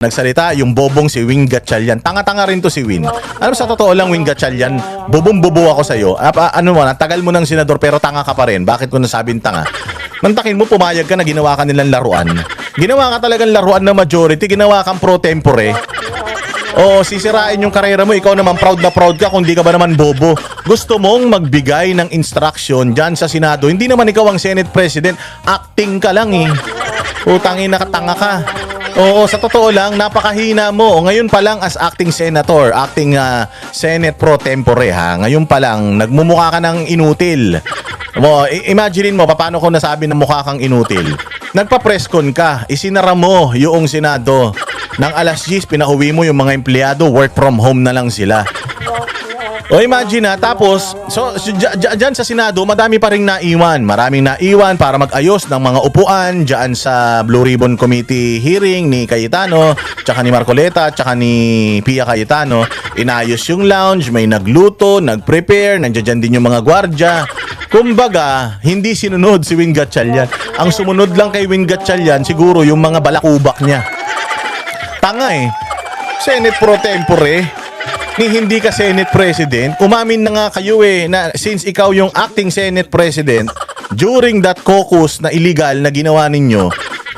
nagsalita yung bobong si Wing Gatchalian. Tanga-tanga rin to si Win. Alam, sa totoo lang, Wing Gatchalian, bobong-bobo ako sa'yo. Ano mo, tagal mo ng senador pero tanga ka pa rin. Bakit ko nasabing tanga? Mantakin mo, pumayag ka na ginawa ka nilang laruan. Ginawa ka talagang laruan na majority. Ginawa kang pro tempore. O, sisirain yung karera mo. Ikaw naman proud na proud ka kung di ka ba naman bobo. Gusto mong magbigay ng instruction dyan sa Senado. Hindi naman ikaw ang Senate President. Acting ka lang eh. Utangin, nakatanga ka. Oo, sa totoo lang, napakahina mo. Ngayon pa lang as acting senator, acting Senate pro tempore ha. Ngayon pa lang, nagmumukha ka ng inutil. Imaginein mo, paano ko nasabi na mukha kang inutil? Nagpa-presscon ka, isinara mo yung Senado. Nang alas 10, pinauwi mo yung mga empleyado, work from home na lang sila. O imagine na, tapos, dyan sa Senado, madami pa rin naiwan. Maraming naiwan para mag-ayos ng mga upuan dyan sa Blue Ribbon Committee hearing ni Cayetano, tsaka ni Marcoleta, tsaka ni Pia Cayetano. Inayos yung lounge, may nagluto, nag-prepare, nandiyan din yung mga gwardya. Kumbaga, hindi sinunod si Wing Gatchalian. Ang sumunod lang kay Wing Gatchalian, siguro yung mga balakubak niya. Tanga eh. Senate pro tempore. Ni hindi ka Senate President, umamin na nga kayo eh na since ikaw yung acting Senate President during that caucus na illegal na ginawa ninyo,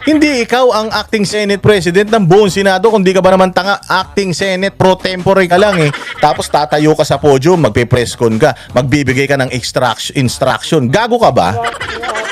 hindi ikaw ang acting Senate President ng buong Senado, kundi ka ba naman tanga, acting Senate pro tempore ka lang eh. Tapos tatayo ka sa podium, magpe-presscon ka, magbibigay ka ng instruction. Gago ka ba?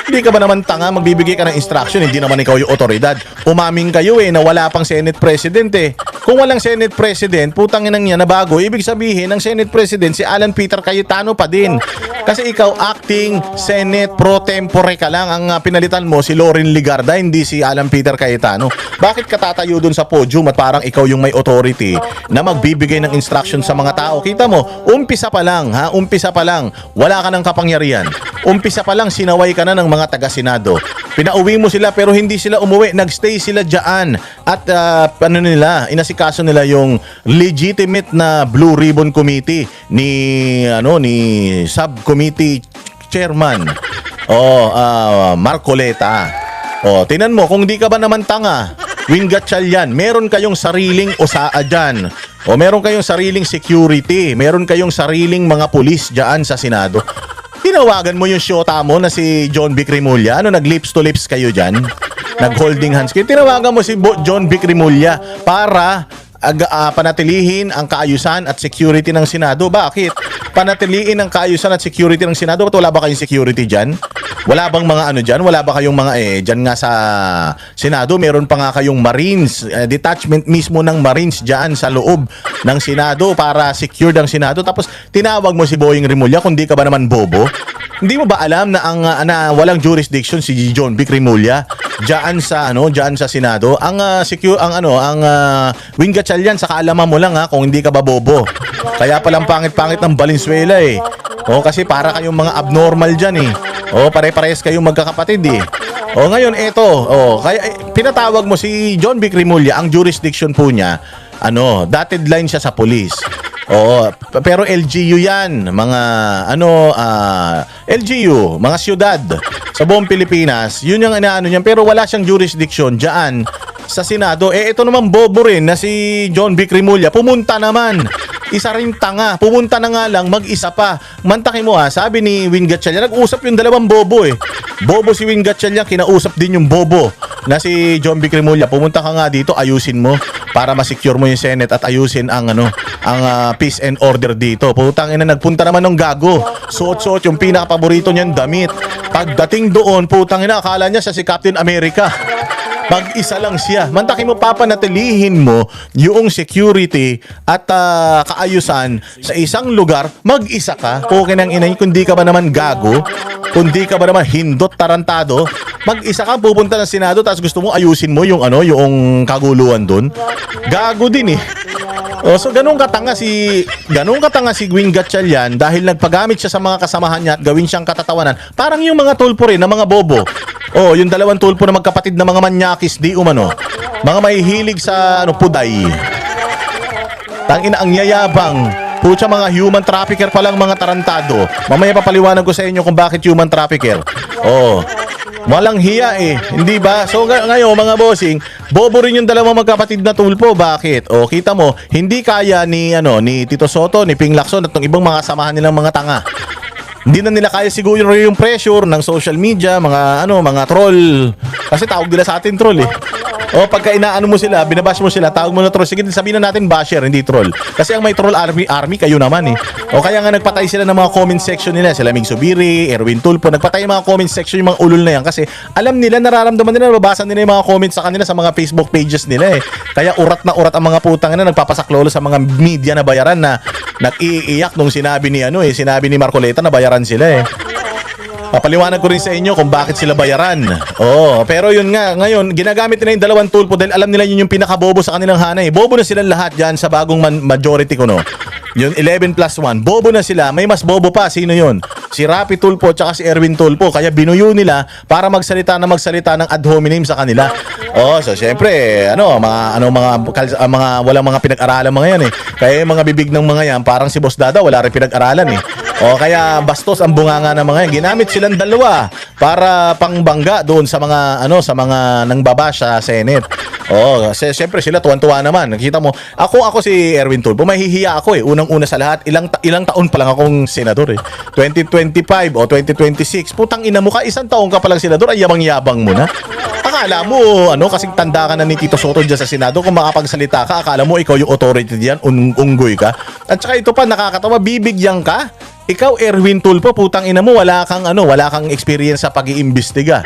Hindi ka ba naman tanga, magbibigay ka ng instruction, hindi naman ikaw yung otoridad. Umaming kayo eh na wala pang Senate President eh. Kung walang Senate President, putang inang niya na bago, ibig sabihin ng Senate President si Alan Peter Cayetano pa din. Kasi ikaw acting Senate pro tempore ka lang, ang pinalitan mo si Loren Ligarda, hindi si Alan Peter Cayetano. Bakit ka tatayo dun sa podium at parang ikaw yung may authority na magbibigay ng instruction sa mga tao? Kita mo, umpisa pa lang, wala ka ng kapangyarihan. Umpisa pa lang, sinaway ka na ng mga taga-Senado. Pinauwi mo sila pero hindi sila umuwi. Nagstay sila dyan. At inasikaso nila yung legitimate na Blue Ribbon Committee ni Subcommittee Chairman Marcoleta. Tinan mo, kung di ka ba naman tanga, Wing Gatchalian, meron kayong sariling OSAA dyan. Meron kayong sariling security. Meron kayong sariling mga pulis dyan sa Senado. Tinawagan mo yung syota mo na si John Vic Rimulya. Nag-lips to lips kayo dyan? Nag-holding hands kayo? Tinawagan mo si John Vic Rimulya para panatilihin ang kaayusan at security ng Senado. Bakit? Panatilihin ang kaayusan at security ng Senado. Ba't wala ba kayong security dyan? Wala bang mga dyan? Wala ba kayong mga dyan nga sa Senado? Meron pa nga kayong Marines, detachment mismo ng Marines dyan sa loob ng Senado para secure ang Senado. Tapos tinawag mo si Boying Rimulya, kung di ka ba naman bobo? Hindi mo ba alam na na walang jurisdiction si John Vic Rimulya diyan sa Senado? Ang Wing Gatchalian, sa kaalaman mo lang kung hindi ka ba bobo. Kaya palang pangit-pangit ng Valenzuela eh. Kasi para kayong mga abnormal diyan eh. Pare-parehas kayong magkakapatid eh. Ngayon eto, kaya pinatawag mo si John Vic Rimulya, ang jurisdiction po niya, dotted line siya sa police. Pero LGU yan, mga LGU, mga siyudad sa buong Pilipinas, yun yung inaano niyan, pero wala siyang jurisdiction diyan sa Senado. Ito naman bobo rin na si John Vic Rimulya, pumunta naman. Isa rin tanga, pumunta na nga lang, mag-isa pa. Mantakin mo sabi ni Wing Gatchalian, nag-usap yung dalawang bobo eh. Bobo si Wing Gatchalian, kinausap din yung bobo na si John Vic Rimulya. Pumunta ka nga dito, ayusin mo para ma-secure mo yung Senate at ayusin ang peace and order dito. Putang ina, nagpunta naman ng gago. Suot-suot yung pinaka-paborito niyang damit. Pagdating doon, putang ina, akala niya siya si Captain America. Mag-isa lang siya. Mantakin mo, papanatilihin mo yung security at kaayusan sa isang lugar, mag-isa ka. Okay nang inay, kundi ka ba naman gago? Kundi ka ba naman hindot tarantado? Mag-isa ka, pupunta ng Senado, tapos gusto mo ayusin mo yung kaguluhan doon. Gago din eh. So ganun katanga si Wing Gatchalian dahil nagpagamit siya sa mga kasamahan niya at gawin siyang katatawanan. Parang yung mga tulpo rin na mga bobo. Yung dalawang tulpo na magkapatid na mga manyakis di umano. Mga mahihilig sa puday. Tangina, ang yayabang. Pucha, mga human trafficker pa lang, mga tarantado. Mamaya papaliwanag ko sa inyo kung bakit human trafficker. Walang hiya eh, hindi ba? So ngayon mga bossing, bobo rin yung dalawang magkapatid na Tulfo. Bakit? O kita mo, hindi kaya ni ni Tito Soto, ni Ping Lacson at ng ibang mga samahan nilang mga tanga. Hindi na nila kaya siguro yung pressure ng social media, mga troll. Kasi tawag nila sa atin troll eh. O pagka inaano mo sila, binabash mo sila, tawag mo na troll. Sige, sabihin na natin basher, hindi troll. Kasi ang may troll army kayo naman eh. O kaya nga nagpatay sila ng mga comment section nila. Sila Mig Subiri, Erwin Tulfo, nagpatay yung mga comment section yung mga ulol na yan. Kasi alam nila, nararamdaman nila, nababasa nila yung mga comments sa kanila sa mga Facebook pages nila eh. Kaya urat na urat ang mga putang na nagpapasaklolo sa mga media na bayaran na nag-iiyak nung sinabi ni Marcoleta na bayaran sila eh. Papaliwanag ko rin sa inyo kung bakit sila bayaran. Pero yun nga, ngayon, ginagamit nila yung dalawang Tulfo dahil alam nila yun yung pinakabobo sa kanilang hanay. Bobo na silang lahat dyan sa bagong majority ko, no? Yung 11+1, bobo na sila. May mas bobo pa. Sino yun? Si Rapi Tulfo at si Erwin Tulfo. Kaya binuyo nila para magsalita ng ad hominem sa kanila. So syempre, mga walang mga pinag-aralan mga yan eh. Kaya yung mga bibig ng mga yan, parang si Boss Dada, wala rin pinag-aralan eh. Kaya bastos ang bunganga ng mga yan. Ginamit silang dalawa para pangbangga doon sa mga nangbaba sa Senate. Siyempre sila tuwan-tuwa naman. Nakita mo, ako si Erwin Tulfo, mahihiya ako eh. Unang-una sa lahat, ilang taon pa lang akong senador eh. 2025 o 2026. Putang ina mo ka, isang taon ka pa lang senador, ay yabang-yabang mo na. Akala mo, kasing tanda ka na ni Tito Soto dyan sa Senado, kung makapagsalita ka, akala mo ikaw yung authority diyan, unggoy ka. At saka ito pa, nakakatawa, bibigyan ka. Ikaw, Erwin Tulfo, putang ina mo, wala kang experience sa pag-iimbestiga.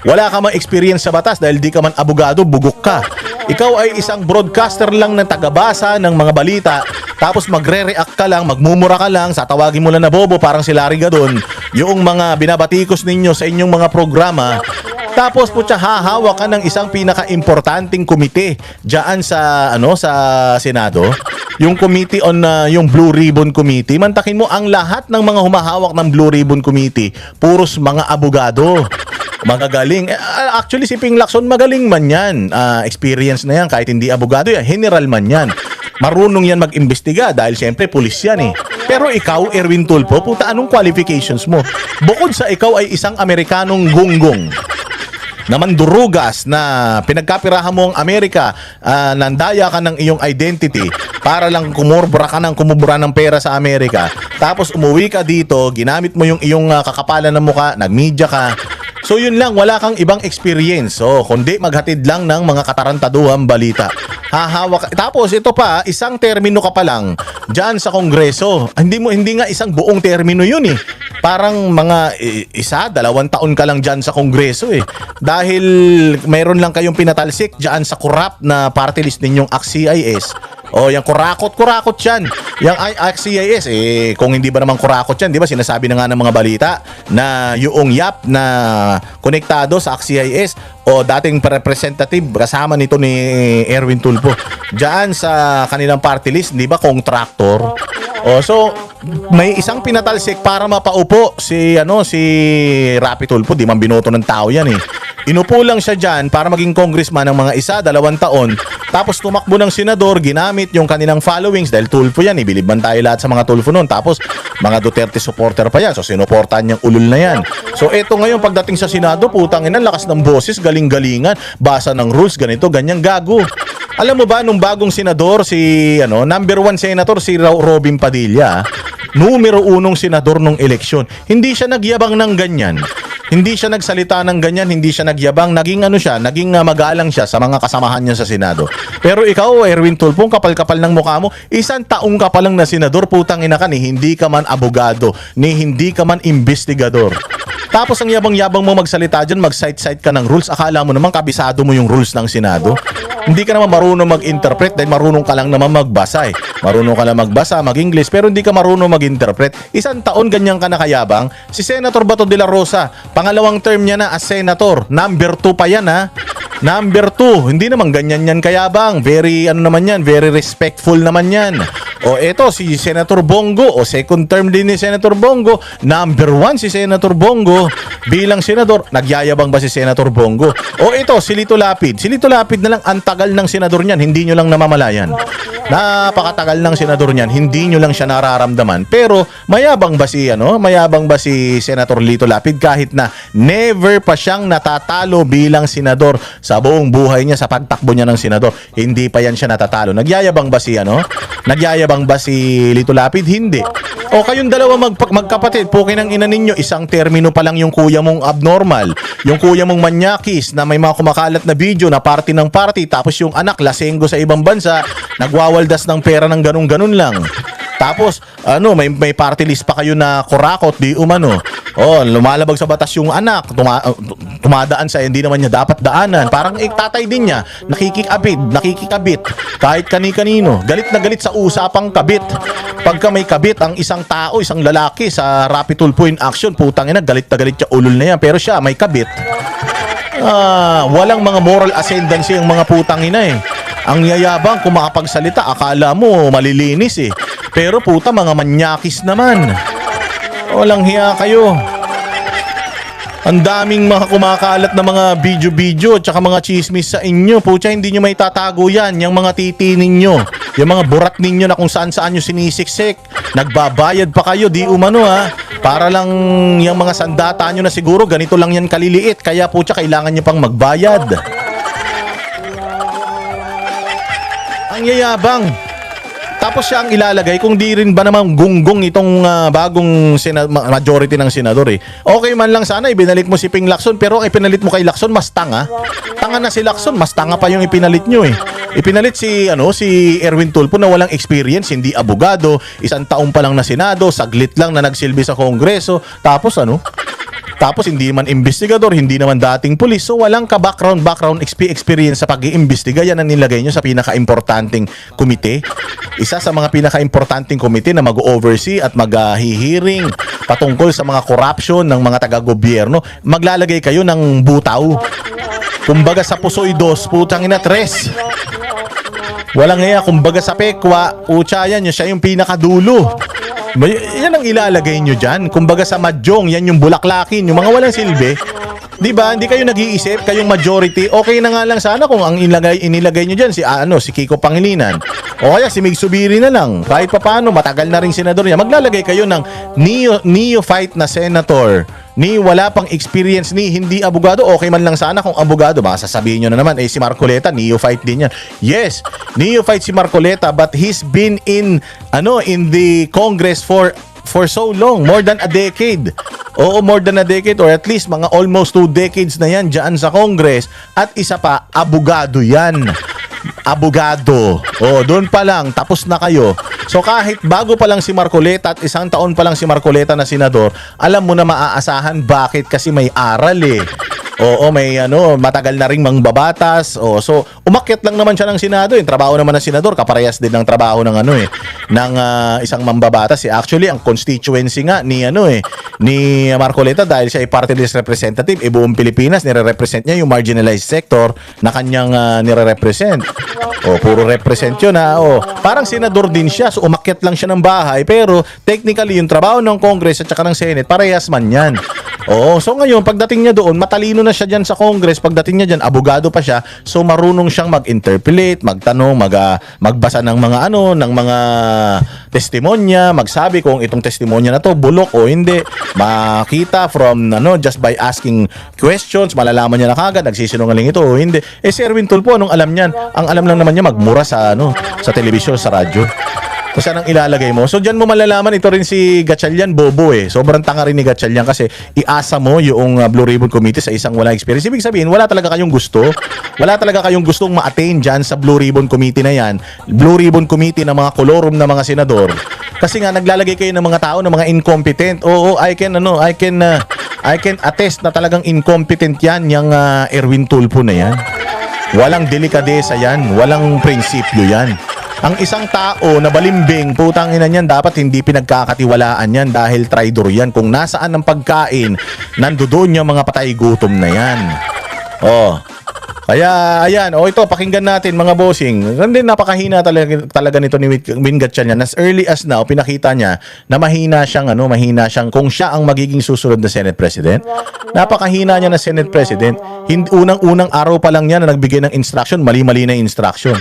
Wala ka mang experience sa batas dahil di ka man abogado, bugok ka. Ikaw ay isang broadcaster lang na tagabasa ng mga balita, tapos magre-react ka lang, magmumura ka lang, tatawagin mo lang na bobo, parang si Larry Gadon, yung mga binabatikos ninyo sa inyong mga programa. Tapos hahawak ka ng isang pinaka-importanting komite diyan sa Senado, yung committee on yung Blue Ribbon Committee. Mantakin mo, ang lahat ng mga humahawak ng Blue Ribbon Committee, puros mga abogado. Magagaling. Actually, si Ping Lacson magaling man yan. Experience na yan, kahit hindi abogado yan. General man yan. Marunong yan mag-imbestiga dahil siyempre pulis yan eh. Pero ikaw, Erwin Tulfo, puta, anong qualifications mo? Bukod sa ikaw ay isang Amerikanong gunggong na mandurugas na pinagkapirahan mo ang Amerika, nandaya ka ng iyong identity para lang kumubura ng pera sa Amerika. Tapos umuwi ka dito, ginamit mo yung iyong kakapalan ng muka, nagmedia ka. So yun lang, wala kang ibang experience. Kundi maghatid lang ng mga katarantaduhang balita. Hahawak. Tapos ito pa, isang termino ka pa lang diyan sa Kongreso. Hindi nga isang buong termino yun eh. Parang mga 1-2 taon ka lang diyan sa Kongreso eh. Dahil mayroon lang kayong pinatalsik diyan sa corrupt na party list ninyong ACT-CIS. Yung kurakot yan. Yung ACT-CIS, kung hindi ba naman kurakot yan, di ba sinasabi na nga ng mga balita na yung YAP na konektado sa ACT-CIS dating representative kasama nito ni Erwin Tulfo diyan sa kanilang party list, di ba, contractor. So may isang pinatalsik para mapaupo si Rapi Tulfo, di man binoto ng tao yan eh. Inupo lang siya dyan para maging congressman ng mga 1-2 taon. Tapos tumakbo ng senador, ginamit yung kanilang followings dahil Tulfo yan, ibilib man tayo lahat sa mga Tulfo noon. Tapos mga Duterte supporter pa yan, so sinuportahan niyang ulul na yan. So eto ngayon pagdating sa Senado, putang ina, lakas ng boses, galing-galingan, basa ng rules, ganito, ganyan, gago. Alam mo ba, nung bagong senador, number 1 senator, si Robin Padilla, numero 1 senador nung eleksyon, hindi siya nagyabang ng ganyan. Hindi siya nagsalita ng ganyan, hindi siya nagyabang, naging magalang siya sa mga kasamahan niya sa Senado. Pero ikaw, Erwin Tulfo, kapal-kapal ng mukha mo, 1 taong ka pa lang na senador, putang ina ka, ni hindi ka man abogado, ni hindi ka man investigador. Tapos ang yabang-yabang mo magsalita dyan, mag-cite ka ng rules, akala mo naman kabisado mo yung rules ng Senado. Hindi ka naman marunong mag-interpret dahil marunong ka lang naman magbasa eh. Marunong ka lang magbasa, mag-English, pero hindi ka marunong mag-interpret. 1 taon ganyan ka nakayabang. Si Senator Bato de la Rosa, pangalawang term niya na as senator. Number 2 pa yan ha. Number 2, hindi naman ganyan yan kayabang. Very very respectful naman yan. Eto si Senator Bongo, second term din ni Senator Bongo. Number 1 si Senator Bongo. Bilang senador, nagyayabang ba si Senator Bongo? Ito si Lito Lapid. Si Lito Lapid na lang, ang tagal ng senador niyan, hindi nyo lang namamalayan. Napakatagal ng senador niyan, hindi nyo lang siya nararamdaman. Pero mayabang ba si Senator Lito Lapid kahit na never pa siyang natatalo bilang senador sa buong buhay niya sa pagtakbo niya ng senador. Hindi pa yan siya natatalo. Nagyayabang ba si Lito Lapid? Hindi. O kayong dalawa magkapatid, pukin ang ina ninyo, isang termino pa lang yung kuya mong abnormal, yung kuya mong manyakis na may mga kumakalat na video na party ng party, tapos yung anak lasenggo sa ibang bansa, nagwawaldas ng pera ng ganun-ganun lang. Tapos may party list pa kayo na kurakot di umano. Lumalabag sa batas yung anak, tumadaan sa hindi naman niya dapat daanan. Parang tatay din niya, nakikikabit kahit kani-kanino. Galit na galit sa usapang kabit. Pagka may kabit ang isang tao, isang lalaki sa rapid tulpo in action, putang ina, galit na galit siya, ulol na yan. Pero siya may kabit. Walang mga moral ascendancy ang mga putang ina eh. Ang yayabang kung makapagsalita, akala mo malilinis eh. Pero puta, mga manyakis naman. Walang hiya kayo. Ang daming mga kumakalat na mga video-video at saka mga chismis sa inyo. Pucha, hindi nyo may tatago yan. Yung mga titi ninyo. Yung mga burat ninyo na kung saan-saan nyo sinisiksik. Nagbabayad pa kayo, di umano ha. Para lang yung mga sandata nyo na siguro ganito lang yan kaliliit. Kaya pucha, kailangan nyo pang magbayad. Ang yayabang. Tapos siya ang ilalagay kung di rin ba naman gunggong itong bagong majority ng senador eh. Okay man lang sana ibinalit mo si Ping Lacson, pero ang ipinalit mo kay Lacson mas tanga. Tanga na si Lacson, mas tanga pa yung ipinalit nyo eh. Ipinalit si Erwin Tulfo na walang experience, hindi abogado, 1 taon pa lang na senado, saglit lang na nagsilbi sa Kongreso, tapos hindi man investigador, hindi naman dating pulis, so walang ka-background experience sa pag-iimbestiga. Yan ang nilagay nyo sa pinaka-importanting komite. Isa sa mga pinaka-importanting komite na mag-oversee at mag-hearing patungkol sa mga corruption ng mga taga-gobyerno. Maglalagay kayo ng butaw. Kumbaga sa pusoy dos, putang ina tres. Walang ngaya, kumbaga sa pekwa, utya yan, siya yung pinakadulo. Yan ang ilalagay nyo dyan. Kumbaga sa madyong, yan yung bulaklakin, yung mga walang silbi. Diba? Hindi kayo nag-iisip, kayong majority. Okay na nga lang sana kung ang inilagay nyo dyan si Kiko Pangilinan. O kaya si Mig Subiri na lang. Kahit pa paano, matagal na rin senador niya. Maglalagay kayo ng neophyte na senator. Wala pang experience, hindi abogado. Okay man lang sana kung abogado. Baka sasabihin nyo na naman, si Marcoleta, neophyte din yan. Yes, neophyte si Marcoleta, but he's been in the Congress for so long, more than a decade. Oo, more than a decade or at least mga almost 2 decades na yan dyan sa Congress. At isa pa, abogado yan. Abogado. Doon pa lang, tapos na kayo. So kahit bago pa lang si Marcoleta at 1 taon pa lang si Marcoleta na senador, alam mo na maaasahan bakit, kasi may aral eh. May matagal na ring mangbabatas. So umakyat lang naman siya ng Senado. Yung trabaho naman ng senador kaparehas din ng trabaho ng ng isang mambabatas. Actually, ang constituency nga ni Marcoleta, dahil siya ay party list representative, buong Pilipinas nire-represent niya yung marginalized sector na kanyang nire-represent. Puro represent yun ha. Parang senador din siya. So umakyat lang siya ng bahay, pero technically yung trabaho ng Congress at saka ng Senate parehas man yan. So ngayon pagdating niya doon, matalino na siya dyan sa Congress. Pagdating niya dyan, abogado pa siya. So marunong siyang mag-interpolate, magtanong, magbasa ng mga ng mga testimonya, magsabi kung itong testimonya na to bulok o hindi. Makita from just by asking questions, malalaman niya na kagad nagsisinungaling ito o hindi. Si Erwin Tulfo, anong alam niyan? Ang alam lang naman niya magmura sa telebisyon, sa radyo. Kung saan ang ilalagay mo. So dyan mo malalaman, ito rin si Gatchalian, bobo eh. Sobrang tanga rin ni Gatchalian kasi iasa mo yung Blue Ribbon Committee sa isang walang experience. Ibig sabihin, wala talaga kayong gusto. Wala talaga kayong gustong ma-attain dyan sa Blue Ribbon Committee na yan. Blue Ribbon Committee ng mga kolorum na mga senador. Kasi nga naglalagay kayo ng mga tao na mga incompetent. I can attest na talagang incompetent yan, yung Erwin Tulfo na yan. Walang delikadesa yan, walang prinsipyo yan. Ang isang tao na balimbing, putang ina niyan, dapat hindi pinagkakatiwalaan yan dahil traidor yan. Kung nasaan ang pagkain, nandoon yung mga patay gutom na yan. Kaya, ayan, ito, pakinggan natin mga bossing. Hindi, napakahina talaga nito ni Win Gatchalian. As early as now, pinakita niya na mahina siyang, kung siya ang magiging susunod na Senate President. Napakahina niya na Senate President. Unang-unang araw pa lang niya na nagbigay ng instruction, mali-mali na instruction.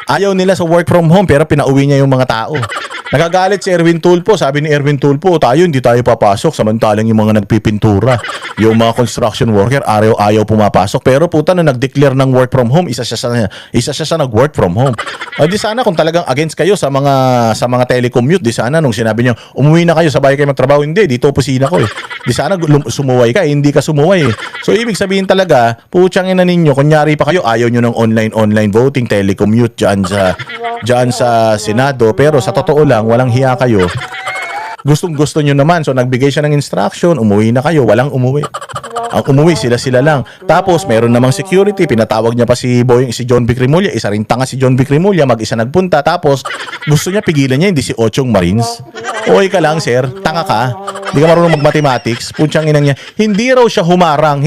Ayaw nila sa work from home pero pinauwi niya yung mga tao. Nagagalit si Erwin Tulfo. Sabi ni Erwin Tulfo, hindi tayo papasok. Samantalang yung mga nagpipintura, yung mga construction worker, ayaw pumapasok. Pero puta na nag-declare ng work from home, isa siya sa nag-work from home. Di sana kung talagang against kayo sa mga telecommute, di sana nung sinabi niya, umuwi na kayo, sabay kayo magtrabaho. Hindi, dito opisina ko eh. Di sana sumuway ka, hindi ka sumuway eh. So ibig sabihin talaga, putsang ina ninyo, kunyari pa kayo, ayaw nyo ng online voting, telecommute dyan sa Senado. Pero sa totoo lang, walang hiya kayo. Gustong-gusto nyo naman. So nagbigay siya ng instruction, umuwi na kayo, walang umuwi. Ang umuwi sila lang. Tapos meron namang security, pinatawag niya pa si John Vic Rimulya, isa rin tanga si John Vic Rimulya, mag-isa nagpunta. Tapos gusto niya pigilan niya yung 18 Marines. Okay ka lang, sir, tanga ka. Hindi ka marunong mag-mathematics. Putyang inang niya. Hindi raw siya humarang.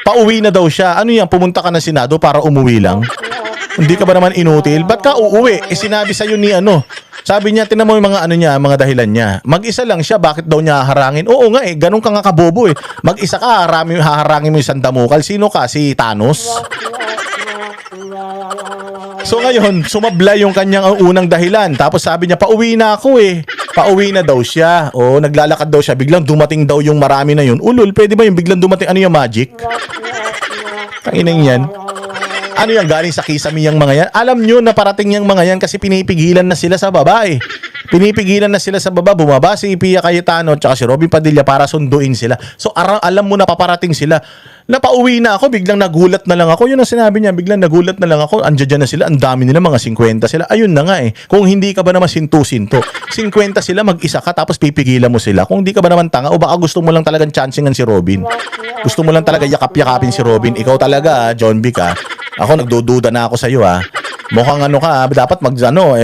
Pauwi na daw siya. Ano yan, pumunta ka na Senado para umuwi lang? Hindi ka ba naman inutil? Ba't ka uuwi? Sinabi sa'yo ni sabi niya, tinan mo yung mga dahilan niya. Mag-isa lang siya, bakit daw niya haharangin? Oo nga ganun ka nga kabobo eh. Mag-isa ka, haharangin mo yung sandamukal. Sino ka? Si Thanos? So ngayon, sumabla yung kanyang unang dahilan. Tapos sabi niya, pauwi na ako eh. Pauwi na daw siya. Naglalakad daw siya. Biglang dumating daw yung marami na yun. Ulul, pwede ba yung biglang dumating? Ano yung magic? Tanginang yan. Ano yan, galing sa kisame yung mga yan? Alam nyo na parating yung mga yan kasi pinipigilan na sila sa baba eh. Pinipigilan na sila sa baba. Bumaba si Pia Cayetano at si Robin Padilla para sunduin sila. So alam mo na paparating sila. Napauwi na ako, biglang nagulat na lang ako. Yun ang sinabi niya, biglang nagulat na lang ako. Andiyan na sila, ang dami nila, mga 50 sila. Ayun na nga eh. Kung hindi ka ba naman sinto-sinto, 50 sila, mag-isa ka, tapos pipigilan mo sila. Kung hindi ka ba naman tanga, o baka gusto mo lang talagang chancingan si Robin. Gusto mo lang talaga yakap-yakapin si Robin. Ikaw talaga, John Vic Ako nagdududa na ako sa'yo Mukhang dapat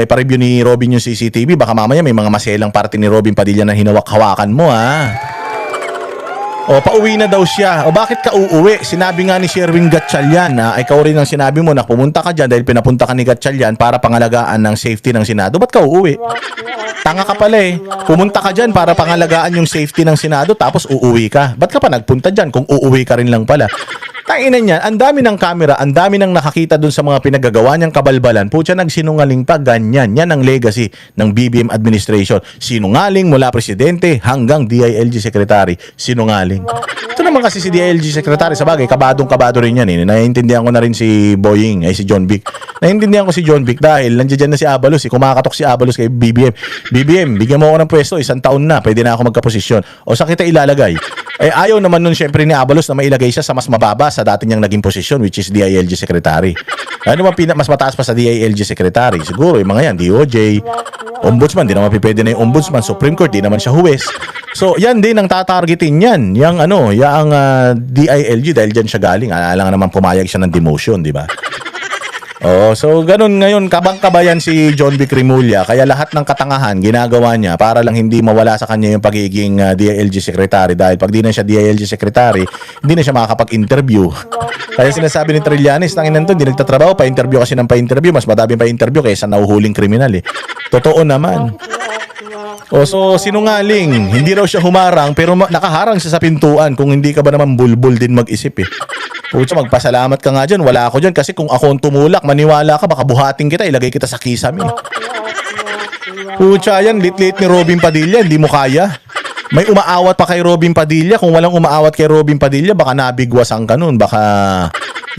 pa-review ni Robin yung CCTV. Baka mamaya may mga maselang parte ni Robin Padilla na hinawak-hawakan mo pauwi na daw siya. Bakit ka uuwi? Sinabi nga ni Sherwin Gatchalian ikaw rin ang sinabi mo na pumunta ka dyan dahil pinapunta ka ni Gatchalian para pangalagaan ng safety ng Senado. Ba't ka uuwi? Tanga ka pala eh. Pumunta ka dyan para pangalagaan yung safety ng Senado tapos uuwi ka. Ba't ka pa nagpunta dyan kung uuwi ka rin lang pala? Tanginan niyan, ang dami ng camera, ang dami ng nakakita dun sa mga pinagagawa niyang kabalbalan. Putya, nagsinungaling pa, ganyan. Yan ang legacy ng BBM administration. Sinungaling mula presidente hanggang DILG secretary. Sinungaling. Ito naman kasi si DILG secretary, sa bagay, kabadong-kabado rin yan. Naiintindihan ko na rin si si John Vic. Naiintindihan ko si John Vic dahil nandiyan na si Abalos. Kumakatok si Abalos kay BBM. BBM, bigyan mo ako ng pwesto, 1 taon na, pwede na ako magkaposisyon. O saan kita ilalagay? Ayaw naman nun syempre ni Abalos na mailagay siya sa mas mababa sa dati niyang naging posisyon, which is DILG secretary. Ano ba mas mataas pa sa DILG secretary? Siguro yung mga yan, DOJ, Ombudsman, di naman pwede na yung Ombudsman, Supreme Court, di naman siya huwes. So yan din ang tatargetin yan, yung DILG dahil dyan siya galing. Alang naman pumayag siya ng demotion, di ba? So ganun ngayon, kabang-kabayan si John Vic Rimulya, kaya lahat ng katangahan ginagawa niya para lang hindi mawala sa kanya yung pagiging DILG secretary, dahil pag di na siya DILG secretary, hindi na siya makakapag-interview. Kaya sinasabi ni Trillanes, tanginan to, hindi nagtatrabaho, pa-interview kasi ng pa-interview, mas madaming pa-interview kaysa nahuhuling kriminal eh. Totoo naman. So sinungaling, hindi raw siya humarang pero nakaharang siya sa pintuan. Kung hindi ka ba naman bulbul din mag-isip eh. Pucha, magpasalamat ka nga dyan. Wala ako dyan kasi kung ako ang tumulak, maniwala ka, baka buhatin kita, ilagay kita sa kisame. Pucha, yan, lit-lit ni Robin Padilla, hindi mo kaya. May umaawat pa kay Robin Padilla. Kung walang umaawat kay Robin Padilla, baka nabigwasan ka nun. Baka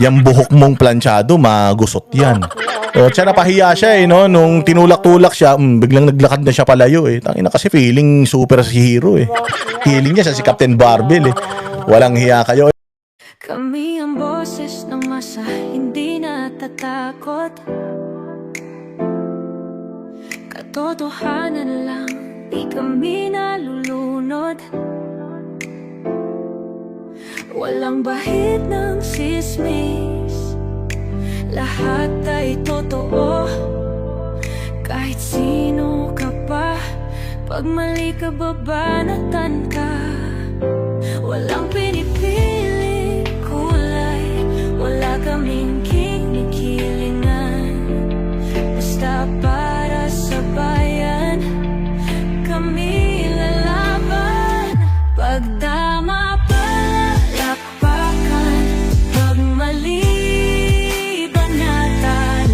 yung buhok mong planchado, magusot yan. Siya napahiya siya no? Nung tinulak-tulak siya, biglang naglakad na siya palayo eh. Tangina kasi feeling super hero eh. Feeling niya siya si Captain Barbell eh. Walang hiya kayo. Kami ang boses ng masa, hindi natatakot. Katotohanan lang, di kami nalulunod. Walang bahid ng sismis, lahat ay totoo. Kahit sino ka pa, pag mali ka babanatan ka. Walang pinipili kulay, wala kaming kinikilingan. Basta para sa bayan, kami lalaban. Pagdama palakpakan, pag mali banatan.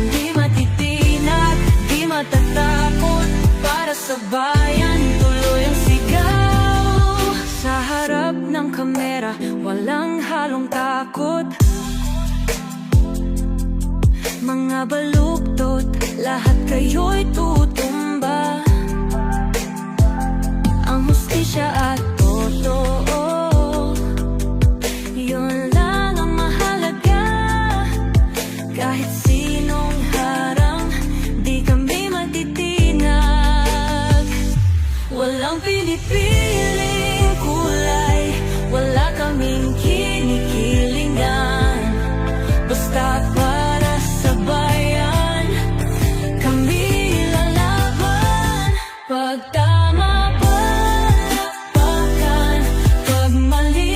bayan, tuloy ang sigaw. Sa harap ng kamera, walang halong takot. Mga baluktot, lahat kayo'y tutumba. Ang hustisya at totoo, yun lang ang mahalaga. Kahit sinong harang, di kami matitinag. Walang pinipiling kulay, wala kaming kinikilingan. Basta para sa bayan, kami lalaban. Pag tama palakpakan, pag mali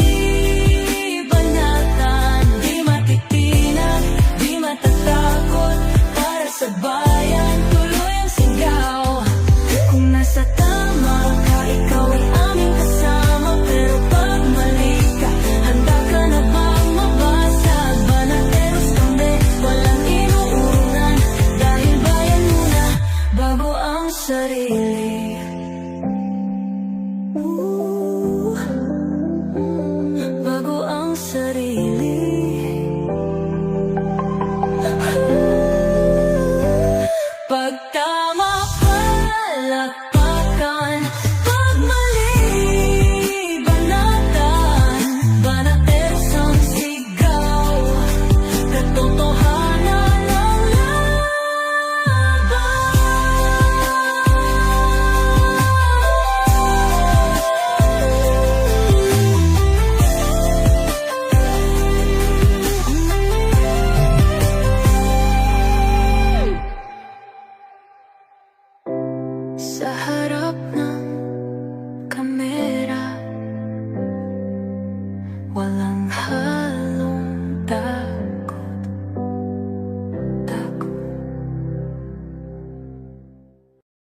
banatan. Di matitinag, di matatakot. Para sa bayan, tuloy ang sigaw. Kung nasa tama ka, ikaw ay aming kasama. Pero pag mali ka, handa ka na bang mabasag? Banateros kami, walang inuunan. Dahil bayan muna, bago ang sarili. Bago ang sarili. Pag tama palakpakan, pag mali banatan. Banateros ang sigaw, katotohanan ang laban. Sa